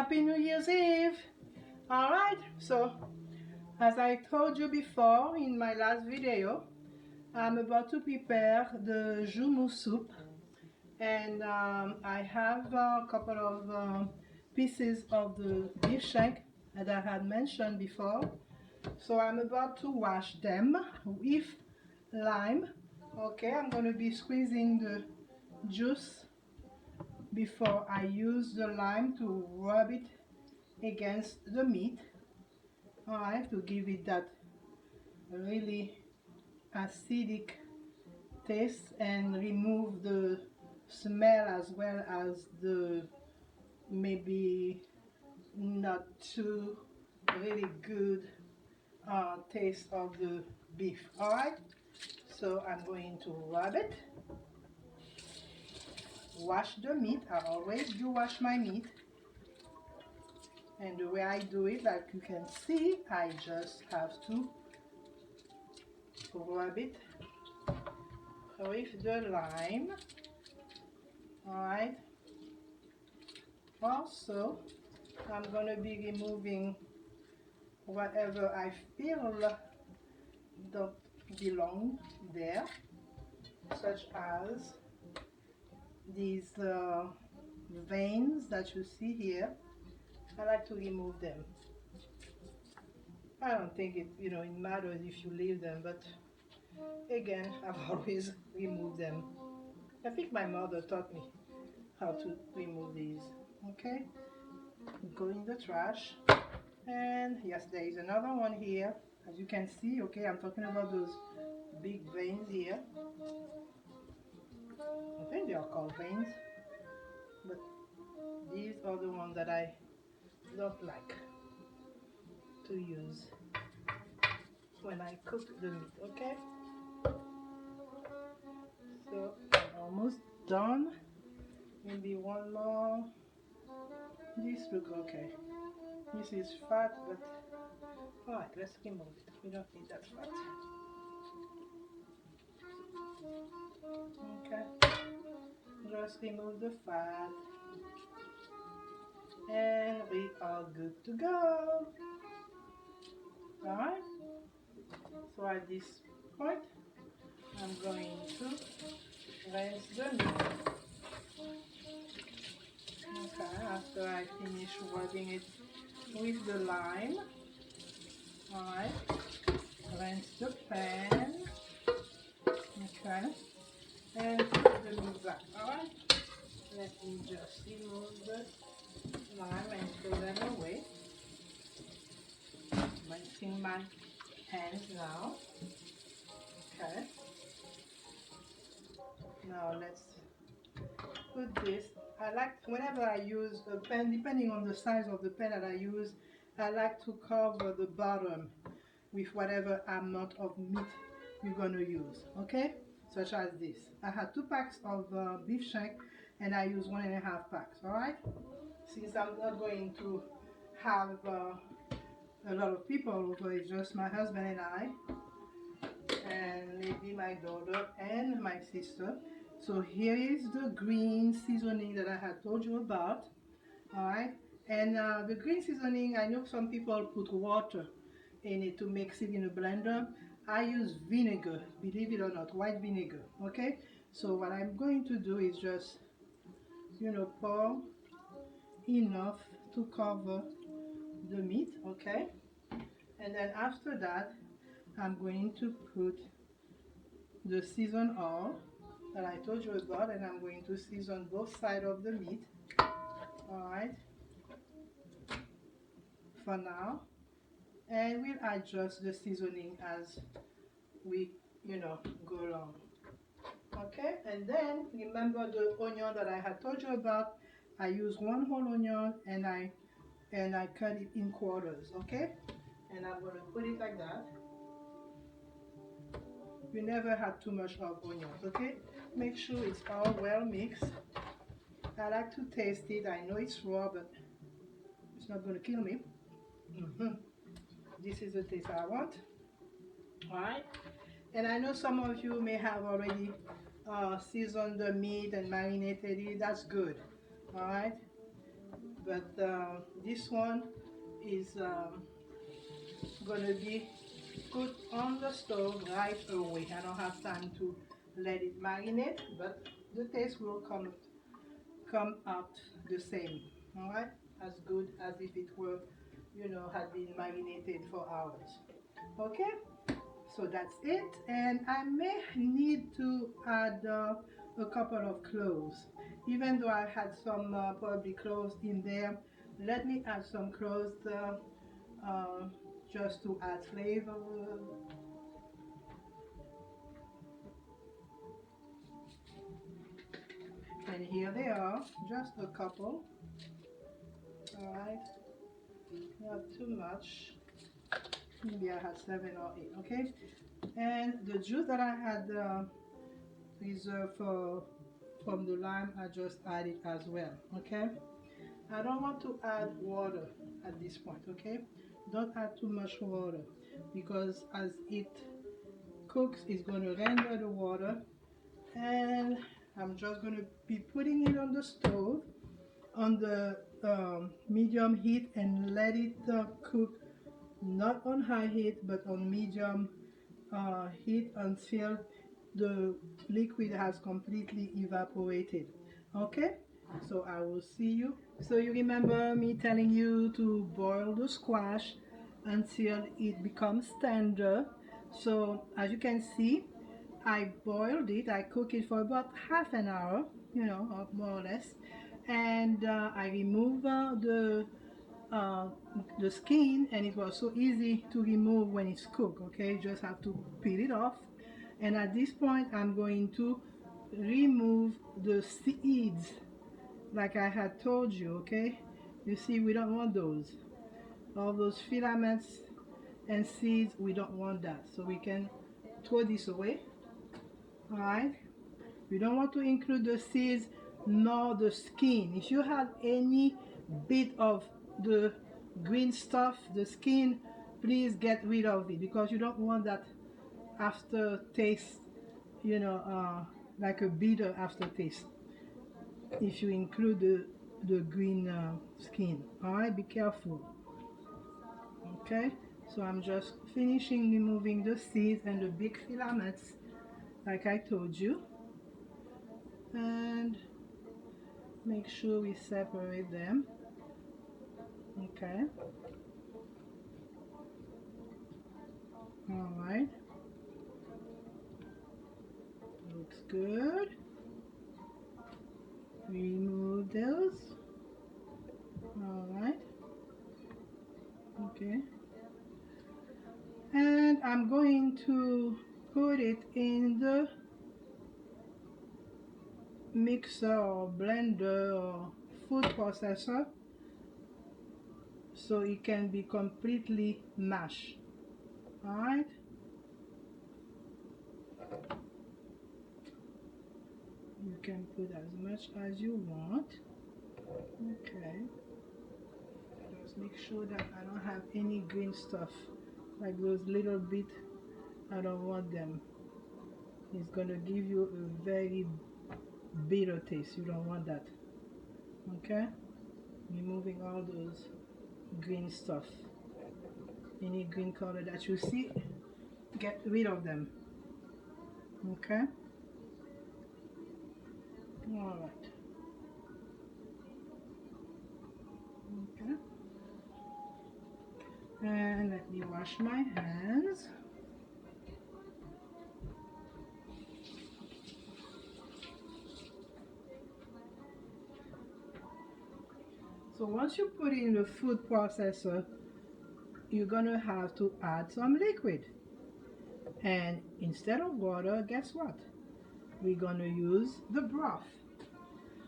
Happy New Year's Eve! Alright, so as I told you before in my last video, I'm about to prepare the Joumou soup, and I have a couple of pieces of the beef shank that I had mentioned before. So I'm about to wash them with lime. Okay, I'm going to be squeezing the juice before I use the lime to rub it against the meat. Alright, to give it that really acidic taste and remove the smell as well as the maybe not too really good taste of the beef. Alright, so I'm going to rub it, wash the meat. I always do wash my meat, and the way I do it, like you can see, I just have to rub it with the lime. Alright, also I'm gonna be removing whatever I feel don't belong there, such as these veins that you see here. I like to remove them. I don't think it matters if you leave them, but again, I've always removed them. I think my mother taught me how to remove these. Okay, go in the trash. And yes, there is another one here, as you can see. Okay, I'm talking about those big veins here. I think they are called veins, but these are the ones that I don't like to use when I cook the meat. Okay, so I'm almost done. Maybe one more. This look okay. This is fat, but alright, let's remove it. We don't need that fat. Okay, just remove the fat, and we are good to go. Alright, so at this point, I'm going to rinse the meat. Okay, after I finish rubbing it with the lime. Alright, rinse the pan. Okay, and put the meat back. Alright, let me just remove the lime and throw them away. Rinsing my hands now. Okay, now let's put this. I like, whenever I use a pan, depending on the size of the pan that I use, I like to cover the bottom with whatever amount of meat you're going to use. Okay, such as this. I had 2 packs of beef shank, and I use 1.5 packs. Alright, since I'm not going to have a lot of people over, it's just my husband and I, and maybe my daughter and my sister. So here is the green seasoning that I had told you about. Alright, and the green seasoning, I know some people put water in it to mix it in a blender. I use vinegar, believe it or not, white vinegar. Okay, so what I'm going to do is just pour enough to cover the meat. Okay, and then after that I'm going to put the seasoned oil that I told you about, and I'm going to season both sides of the meat. Alright, for now, and we'll adjust the seasoning as we go along. Okay, and then remember the onion that I had told you about. I use 1 whole onion, and I cut it in quarters. Okay, and I'm going to put it like that. You never had too much of onions. Okay, make sure it's all well mixed. I like to taste it. I know it's raw, but it's not going to kill me. This is the taste I want. Alright, and I know some of you may have already seasoned the meat and marinated it. That's good. Alright, but this one is gonna be put on the stove right away. I don't have time to let it marinate, but the taste will come out the same. All right, as good as if it were, you know, had been marinated for hours. Okay, so that's it, and I may need to add a couple of cloves. Even though I had some probably cloves in there, let me add some cloves uh, just to add flavor. And here they are, just a couple. All right, not too much. Maybe I had 7 or 8. Okay, and the juice that I had reserved from the lime, I just add it as well. Okay, I don't want to add water at this point. Okay, don't add too much water, because as it cooks, it's going to render the water, and I'm just going to be putting it on the stove on the medium heat and let it cook, not on high heat but on medium heat until the liquid has completely evaporated. Okay, so I will see you. So you remember me telling you to boil the squash until it becomes tender. So as you can see, I boiled it, I cooked it for about half an hour, you know, or more or less, and I removed uh, the skin, and it was so easy to remove when it's cooked. Okay, you just have to peel it off, and at this point I'm going to remove the seeds like I had told you. Okay, you see, we don't want those, all those filaments and seeds, we don't want that, so we can throw this away. All right, we don't want to include the seeds nor the skin. If you have any bit of the green stuff, the skin, please get rid of it, because you don't want that aftertaste, you know, like a bitter aftertaste if you include the green skin. All right, be careful. Okay, so I'm just finishing removing the seeds and the big filaments like I told you, and make sure we separate them. Okay, all right, looks good. Remove those. All right, okay, and I'm going to put it in the mixer or blender or food processor so it can be completely mashed. All right, you can put as much as you want. Okay, just make sure that I don't have any green stuff, like those little bit. I don't want them. It's gonna give you a very bitter taste. You don't want that. Okay, removing all those green stuff, any green color that you see, get rid of them. Okay, all right. Okay, and let me wash my hands. So once you put it in the food processor, you're gonna have to add some liquid, and instead of water, guess what, we're gonna use the broth.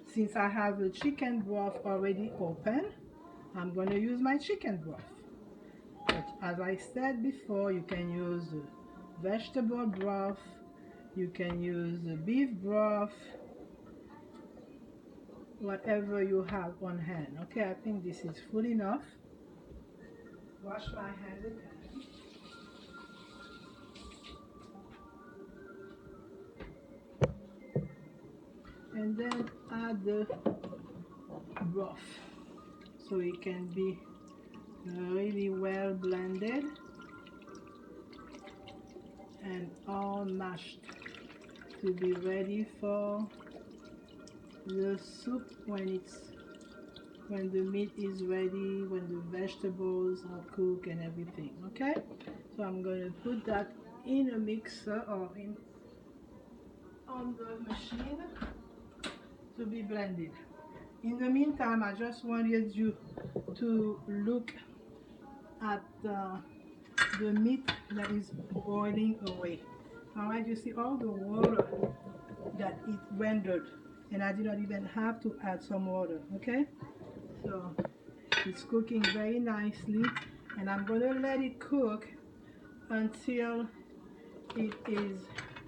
Since I have the chicken broth already open, I'm going to use my chicken broth. But as I said before, you can use vegetable broth, you can use beef broth, whatever you have on hand. Okay, I think this is full enough. Wash my hands again. And then add the broth. so it can be really well blended and all mashed to be ready for the soup when the meat is ready, when the vegetables are cooked and everything. Okay, so I'm going to put that in a mixer or on the machine to be blended. In the meantime, I just wanted you to look at the meat that is boiling away. Alright, you see all the water that it rendered, and I did not even have to add some water. Okay, so it's cooking very nicely, and I'm going to let it cook until it is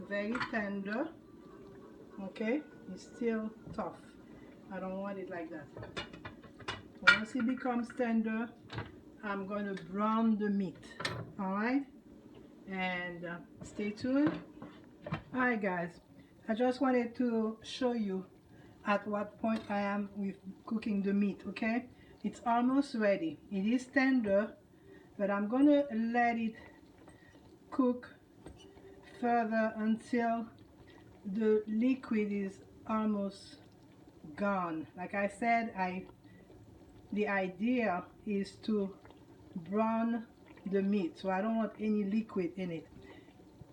very tender. Okay, it's still tough. I don't want it like that. Once it becomes tender, I'm going to brown the meat. Alright, and stay tuned. Alright guys, I just wanted to show you at what point I am with cooking the meat. Okay, it's almost ready. It is tender, but I'm going to let it cook further until the liquid is almost gone. Like I said, the idea is to brown the meat, so I don't want any liquid in it,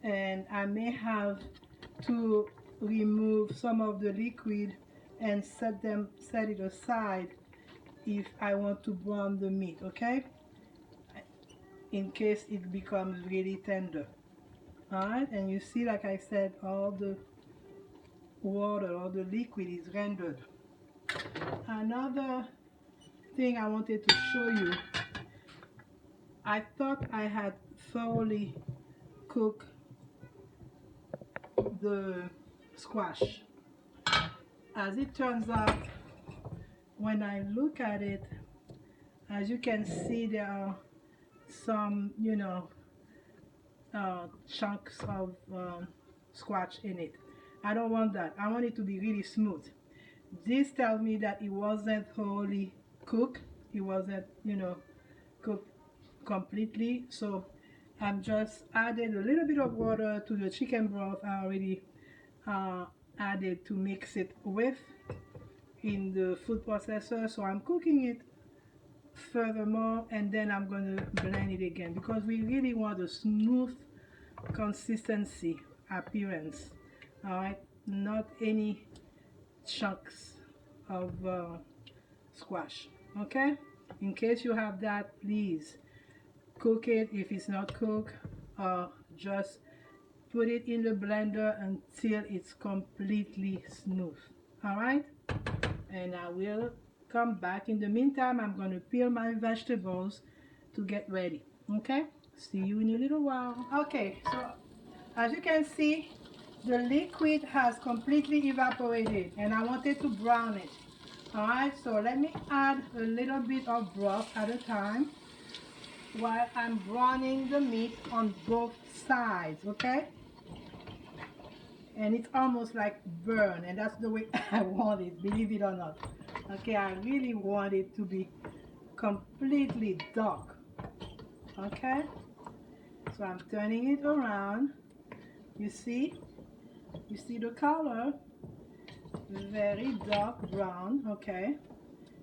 and I may have to remove some of the liquid and set it aside if I want to brown the meat. Okay, in case it becomes really tender. Alright, and you see, like I said, all the water or the liquid is rendered. Another thing I wanted to show you, I thought I had thoroughly cooked the squash. As it turns out, when I look at it, as you can see, there are some, chunks of squash in it. I don't want that. I want it to be really smooth. This tells me that it wasn't wholly cooked. It wasn't, cooked completely. So I'm just adding a little bit of water to the chicken broth I already added to mix it with in the food processor. So I'm cooking it furthermore, and then I'm going to blend it again because we really want a smooth consistency appearance. Alright, not any chunks of squash. Okay, in case you have that, please cook it if it's not cooked, or just put it in the blender until it's completely smooth. Alright, and I will come back. In the meantime, I'm going to peel my vegetables to get ready. Okay, see you in a little while. Okay, so as you can see, the liquid has completely evaporated and I wanted to brown it. Alright, so let me add a little bit of broth at a time while I'm browning the meat on both sides. Okay, and it's almost like burn, and that's the way I want it, believe it or not. Okay, I really want it to be completely dark. Okay, so I'm turning it around. You see the color, very dark brown. Okay,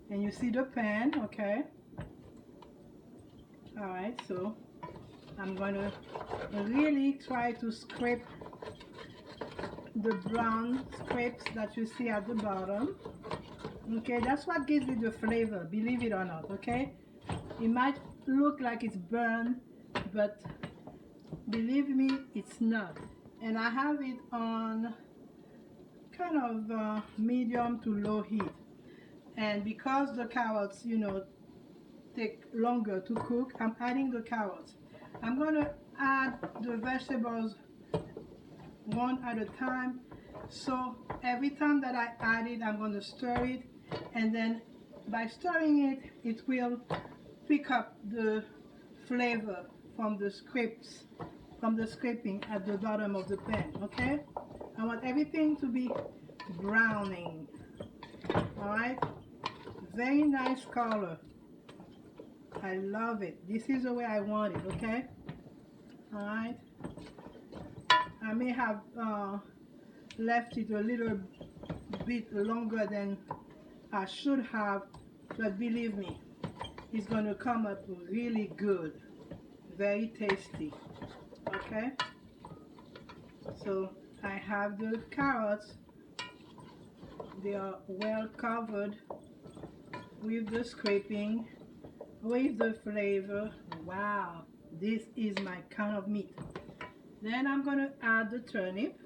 and you see the pan. Okay, all right, so I'm going to really try to scrape the brown scrapes that you see at the bottom. Okay, that's what gives it the flavor, believe it or not. Okay, it might look like it's burned, but believe me, it's not. And I have it on kind of medium to low heat, and because the carrots take longer to cook, I'm adding the carrots. I'm going to add the vegetables one at a time, so every time that I add it, I'm going to stir it, and then by stirring it, it will pick up the flavor from the scraping at the bottom of the pan. Okay, I want everything to be browning. All right, very nice color. I love it. This is the way I want it, okay? Alright. I may have left it a little bit longer than I should have, but believe me, it's going to come up really good. Very tasty. Okay? So I have the carrots. They are well covered with the scraping, with the flavor. Wow, this is my kind of meat. Then I'm going to add the turnip.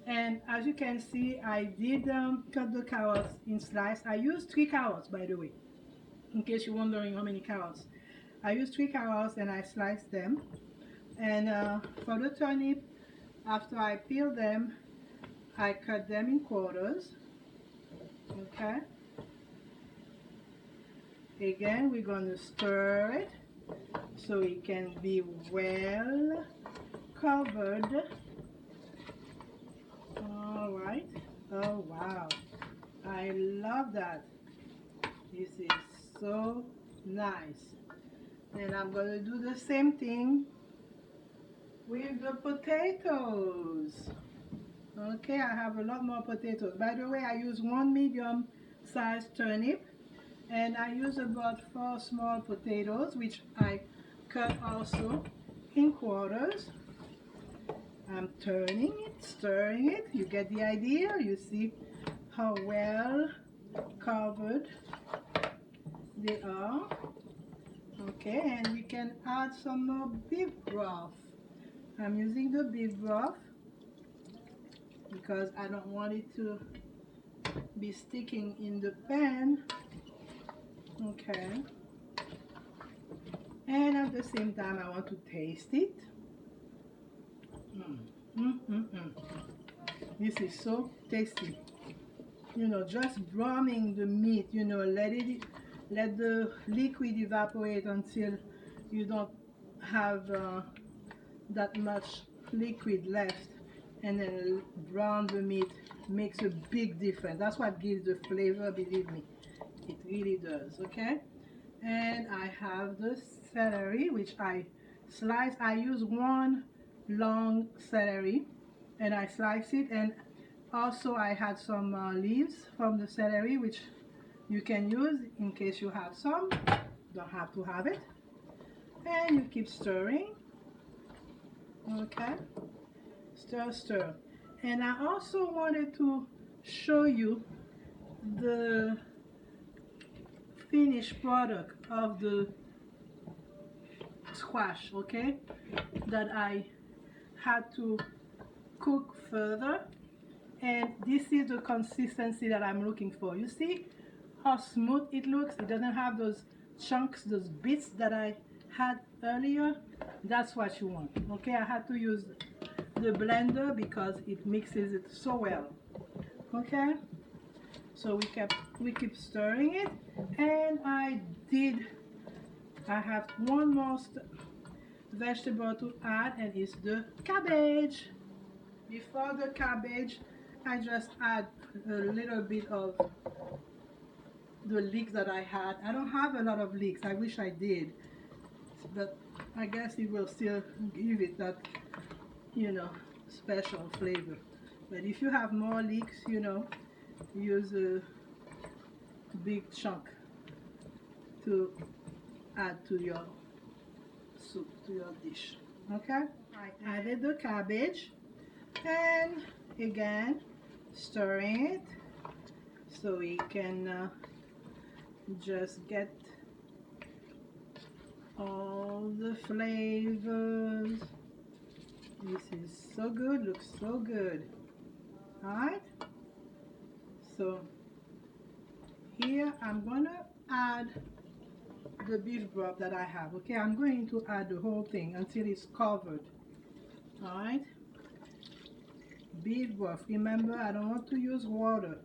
And as you can see, I did cut the carrots in slices. I used 3 carrots, by the way, in case you're wondering how many carrots. I used 3 carrots and I sliced them. And for the turnip, after I peel them, I cut them in quarters. Okay. Again, we're going to stir it so it can be well covered. Alright. Oh wow. I love that. This is so nice. And I'm going to do the same thing with the potatoes. Okay, I have a lot more potatoes. By the way, I use 1 medium-sized turnip, and I use about 4 small potatoes, which I cut also in quarters. I'm turning it, stirring it. You get the idea? You see how well covered they are. Okay, and we can add some more beef broth. I'm using the beef broth because I don't want it to be sticking in the pan. Okay. And at the same time, I want to taste it. This is so tasty. You know, just browning the meat, you know, let the liquid evaporate until you don't have that much liquid left, and then brown the meat makes a big difference. That's what gives the flavor, believe me, it really does. Okay, and I have the celery, which I slice. I use 1 long celery and I slice it, and also I had some leaves from the celery, which you can use in case you have some. Don't have to have it. And you keep stirring. Okay, stir, stir. And I also wanted to show you the finished product of the squash, okay, that I had to cook further, and this is the consistency that I'm looking for. You see how smooth it looks? It doesn't have those chunks, those bits that I had earlier. That's what you want. Okay, I had to use the blender because it mixes it so well. Okay, so we keep stirring it, and I have 1 more vegetable to add, and it's the cabbage. Before the cabbage, I just add a little bit of the leeks that I had. I don't have a lot of leeks. I wish I did, but I guess it will still give it that, you know, special flavor. But if you have more leeks, you know, use a big chunk to add to your soup, to your dish. Okay, I added the cabbage, and again stirring it so we can just get all the flavors. This is so good, looks so good. Alright, so here I'm gonna add the beef broth that I have. Okay, I'm going to add the whole thing until it's covered. Alright, beef broth. Remember, I don't want to use water.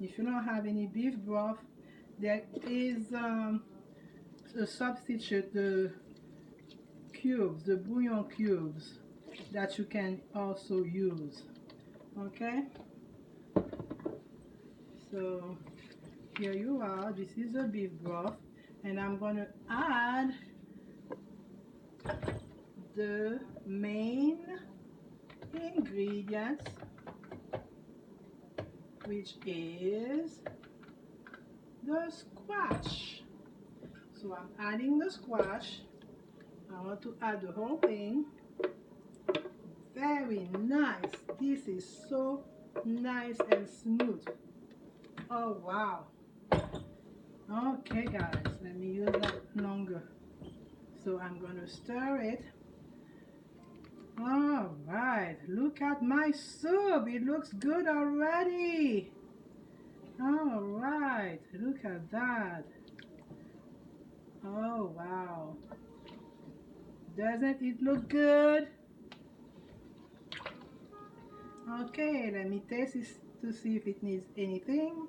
If you don't have any beef broth, there is a substitute, the cubes, the bouillon cubes, that you can also use. Okay, so here you are. This is the beef broth, And I'm going to add the main ingredients, which is the squash. So I'm adding the squash. I want to add the whole thing. Very nice. This is so nice and smooth. Oh wow. Okay guys, let me use that longer. So I'm going to stir it. All right, look at my soup. It looks good already. All right, look at that. Oh wow. Doesn't it look good? Okay, let me taste this to see if it needs anything.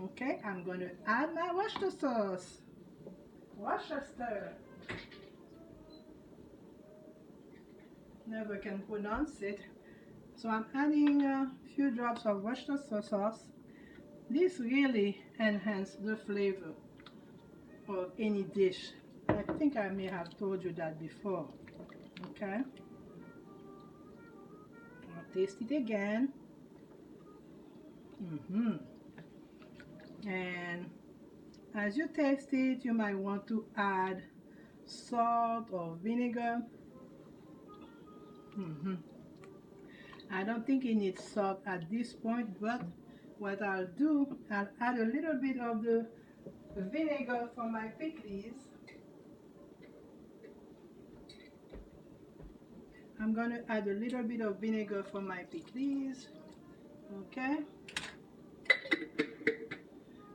Okay, I'm going to add my Worcestershire sauce. Worcestershire. Never can pronounce it. So I'm adding a few drops of Worcestershire sauce. This really enhances the flavor of any dish. I think I may have told you that before. Okay. I'll taste it again. And as you taste it, you might want to add salt or vinegar. I don't think it needs salt at this point, but what I'll do, I'll add a little bit of the vinegar for my pickles. I'm going to add a little bit of vinegar for my pickles. Okay.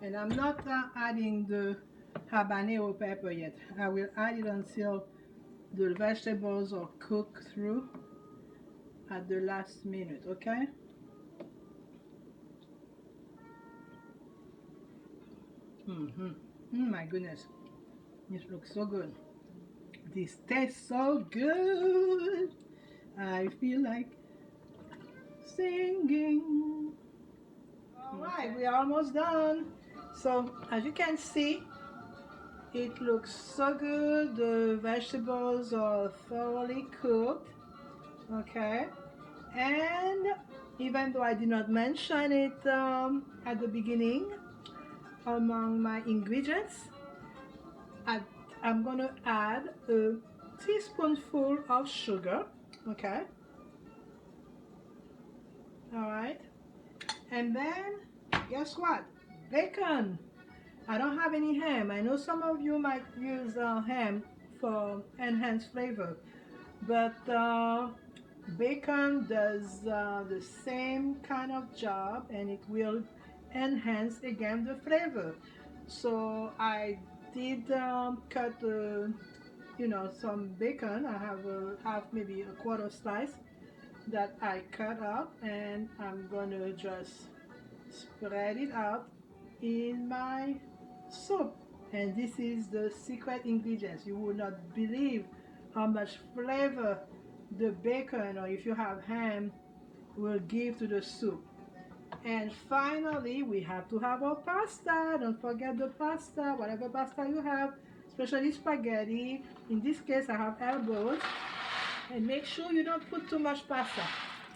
And I'm not adding the habanero pepper yet. I will add it until the vegetables are cooked through at the last minute, okay? My goodness, this looks so good. This tastes so good. I feel like singing. All right, we are almost done. So as you can see, it looks so good. The vegetables are thoroughly cooked. Okay, and even though I did not mention it at the beginning, among my ingredients, I'm gonna add a teaspoonful of sugar. Okay, all right, and then guess what? Bacon. I don't have any ham. I know some of you might use ham for enhanced flavor, but bacon does the same kind of job, and it will enhance again the flavor. So I did cut some bacon. I have maybe a quarter slice that I cut up, and I'm gonna just spread it out in my soup. And this is the secret ingredients. You would not believe how much flavor the bacon, or if you have ham, will give to the soup. And finally, we have to have our pasta. Don't forget the pasta, whatever pasta you have, especially spaghetti. In this case, I have elbows. And make sure you don't put too much pasta,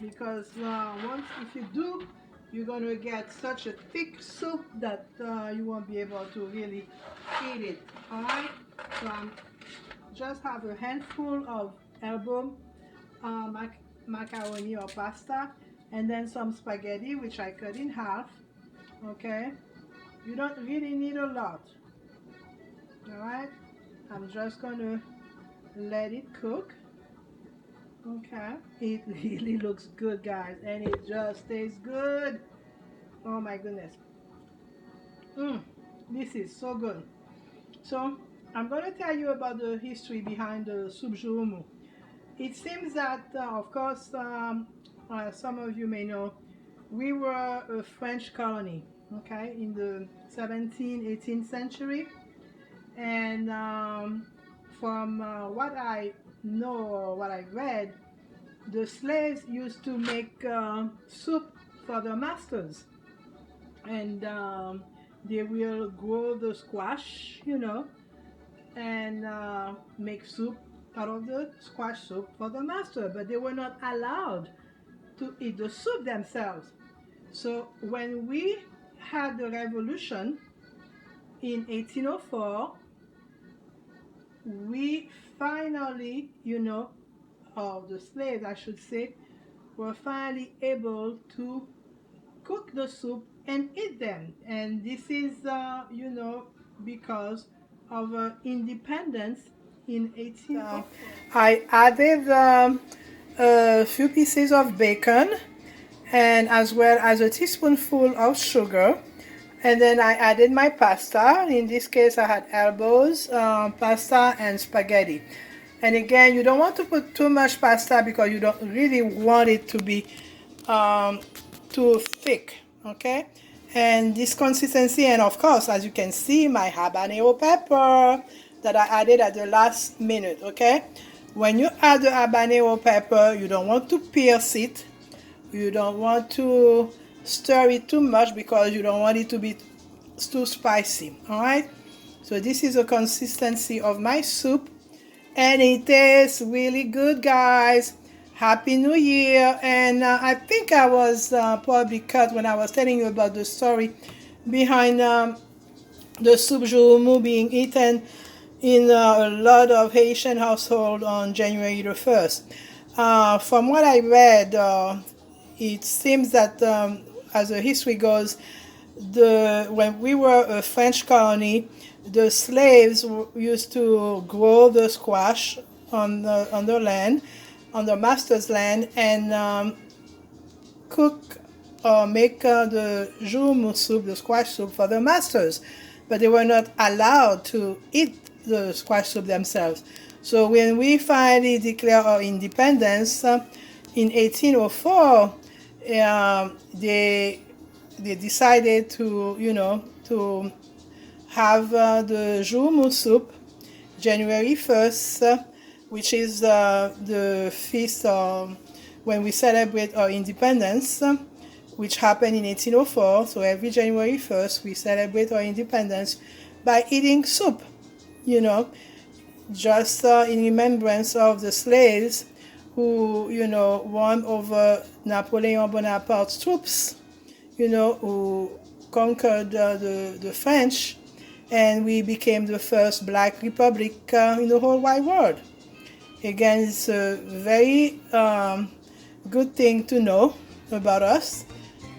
because if you do, you're going to get such a thick soup that you won't be able to really eat it. Alright, so I just have a handful of elbow macaroni or pasta, and then some spaghetti, which I cut in half. Okay, you don't really need a lot. Alright, I'm just going to let it cook. Okay, it really looks good, guys, and it just tastes good. Oh my goodness. This is so good. So I'm going to tell you about the history behind the soup Joumou. It seems that, of course, some of you may know, we were a French colony, okay, in the 17th, 18th century. And from what I know, or what I read, the slaves used to make soup for their masters. And they will grow the squash, and make soup out of the squash soup for the master, but they were not allowed to eat the soup themselves. So when we had the revolution in 1804, we finally, or the slaves, I should say, were finally able to cook the soup and eat them. And this is, because of independence in 1804. I added a few pieces of bacon and as well as a teaspoonful of sugar. And then I added my pasta. In this case, I had elbows, pasta, and spaghetti. And again, you don't want to put too much pasta because you don't really want it to be too thick, okay? And this consistency, and of course, as you can see, my habanero pepper that I added at the last minute, okay? When you add the habanero pepper, you don't want to pierce it. You don't want to stir it too much because you don't want it to be too spicy. All right, so this is the consistency of my soup and it tastes really good, guys. Happy New Year. And I think I was probably cut when I was telling you about the story behind the soup Joumou being eaten in a lot of Haitian households on January the 1st. From what I read, it seems that as the history goes, when we were a French colony, the slaves used to grow the squash on the land, on the master's land, and cook or make the Joumou soup, the squash soup, for the masters. But they were not allowed to eat the squash soup themselves. So when we finally declared our independence in 1804, they decided to to have the Joumou soup January 1st, which is the feast when we celebrate our independence, which happened in 1804. So every January 1st we celebrate our independence by eating soup, just in remembrance of the slaves who, won over Napoleon Bonaparte's troops, who conquered the French, and we became the first black republic in the whole wide world. Again, it's a very good thing to know about us,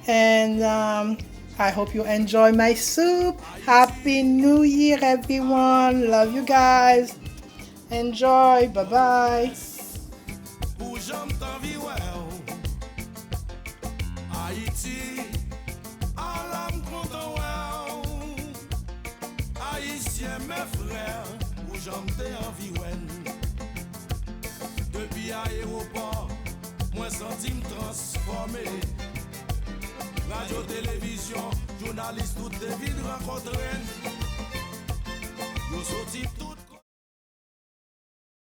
and I hope you enjoy my soup. Happy New Year, everyone. Love you guys. Enjoy. Bye-bye. Haïti, alam kontan wè Haïtien mes frères, ou j'emte envie wèn Depuis aéroport, moi senti me transformé Radio, télévision, journaliste, tout de vide rencontré Yo sorti tout